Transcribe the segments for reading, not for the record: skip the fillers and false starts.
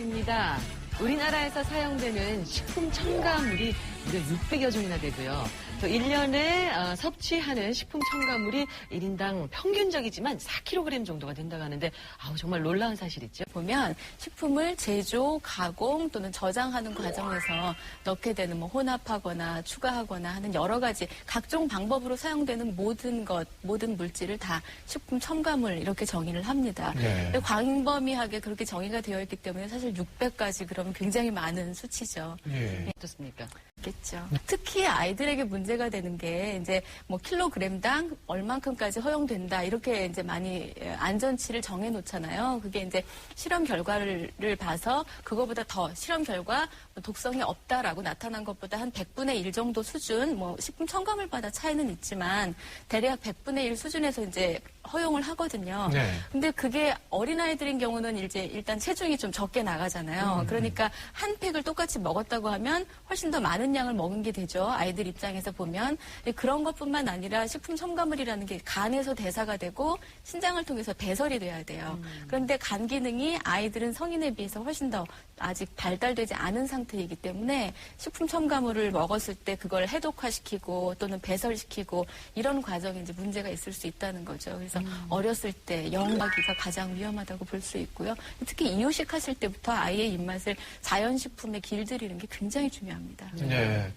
시간입니다. 우리나라에서 사용되는 식품 첨가물이 무려 600여 종이나 되고요. 또 1년에 섭취하는 식품 첨가물이 1인당 평균적이지만 4kg 정도가 된다고 하는데 정말 놀라운 사실이죠. 보면 식품을 제조, 가공 또는 저장하는 과정에서 넣게 되는 혼합하거나 추가하거나 하는 여러 가지 각종 방법으로 사용되는 모든 물질을 다 식품 첨가물 이렇게 정의를 합니다. 네. 광범위하게 그렇게 정의가 되어 있기 때문에 사실 600까지 그러면 굉장히 많은 수치죠. 예. 어떻습니까? 겠죠. 특히 아이들에게 문제가 되는 게 이제 킬로그램당 얼만큼까지 허용된다 이렇게 이제 많이 안전치를 정해 놓잖아요. 그게 이제 실험 결과를 봐서 그거보다 더 실험 결과 독성이 없다라고 나타난 것보다 한 100분의 1 정도 수준, 식품 첨가물마다 차이는 있지만 대략 100분의 1 수준에서 이제 허용을 하거든요. 네. 근데 그게 어린아이들인 경우는 이제 일단 체중이 좀 적게 나가잖아요. 그러니까 한 팩을 똑같이 먹었다고 하면 훨씬 더 많은 양을 먹은 게 되죠. 아이들 입장에서 보면. 그런 것뿐만 아니라 식품 첨가물이라는 게 간에서 대사가 되고 신장을 통해서 배설이 돼야 돼요. 그런데 간 기능이 아이들은 성인에 비해서 훨씬 더 아직 발달되지 않은 상태이기 때문에 식품 첨가물을 먹었을 때 그걸 해독화시키고 또는 배설시키고 이런 과정에 이제 문제가 있을 수 있다는 거죠. 그래서 어렸을 때 영아기가 가장 위험하다고 볼 수 있고요. 특히 이유식 하실 때부터 아이의 입맛을 자연식품에 길들이는 게 굉장히 중요합니다. 네.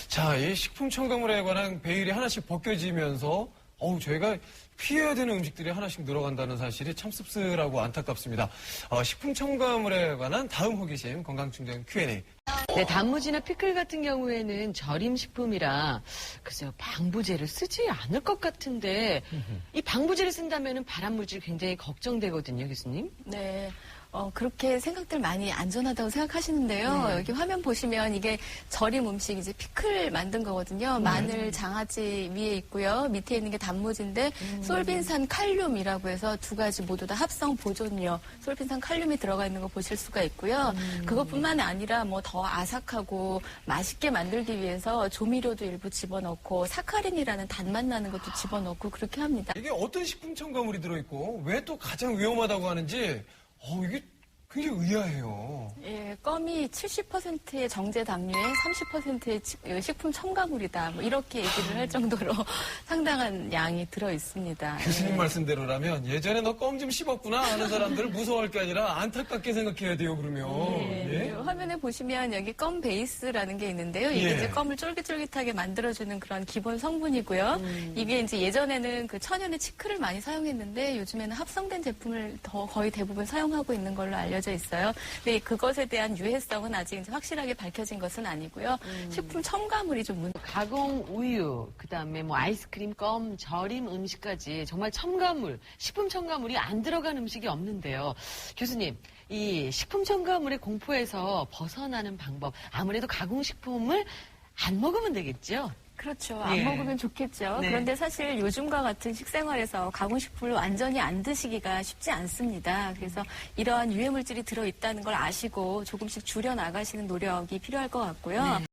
자, 이 식품 첨가물에 관한 베일이 하나씩 벗겨지면서 저희가 피해야 되는 음식들이 하나씩 늘어간다는 사실이 참 씁쓸하고 안타깝습니다. 식품 첨가물에 관한 다음 호기심 건강충전 Q&A. 네, 단무지나 피클 같은 경우에는 절임 식품이라 글쎄요, 방부제를 쓰지 않을 것 같은데 이 방부제를 쓴다면 발암물질 굉장히 걱정되거든요, 교수님. 네. 그렇게 생각들 많이 안전하다고 생각하시는데요. 여기 화면 보시면 이게 절임 음식 이제 피클 만든 거거든요. 마늘, 장아찌 위에 있고요. 밑에 있는 게 단무지인데 솔빈산 칼륨이라고 해서 두 가지 모두 다 합성 보존료, 솔빈산 칼륨이 들어가 있는 거 보실 수가 있고요. 그것뿐만 아니라 더 아삭하고 맛있게 만들기 위해서 조미료도 일부 집어넣고 사카린이라는 단맛 나는 것도 집어넣고 그렇게 합니다. 이게 어떤 식품 첨가물이 들어있고 왜 또 가장 위험하다고 하는지 이게 굉장히 의아해요. 예, 껌이 70%의 정제 당류에 30%의 식품 첨가물이다. 이렇게 얘기를 할 정도로 상당한 양이 들어 있습니다. 교수님 예. 말씀대로라면 예전에 너 껌 좀 씹었구나 하는 사람들을 무서워할 게 아니라 안타깝게 생각해야 돼요, 그러면. 예, 화면에 보시면 여기 껌 베이스라는 게 있는데요. 이게 이제 껌을 쫄깃쫄깃하게 만들어주는 그런 기본 성분이고요. 이게 이제 예전에는 그 천연의 치크를 많이 사용했는데 요즘에는 합성된 제품을 거의 대부분 사용하고 있는 걸로 알려져 있어요. 근데 그것에 대한 유해성은 아직 이제 확실하게 밝혀진 것은 아니고요. 식품 첨가물이 좀 가공 우유, 그다음에 아이스크림, 껌, 절임 음식까지 정말 첨가물, 식품 첨가물이 안 들어간 음식이 없는데요. 교수님, 이 식품 첨가물의 공포에서 벗어나는 방법, 아무래도 가공식품을 안 먹으면 되겠죠? 그렇죠. 안 예. 먹으면 좋겠죠. 네. 그런데 사실 요즘과 같은 식생활에서 가공식품을 완전히 안 드시기가 쉽지 않습니다. 그래서 이러한 유해물질이 들어있다는 걸 아시고 조금씩 줄여나가시는 노력이 필요할 것 같고요. 네.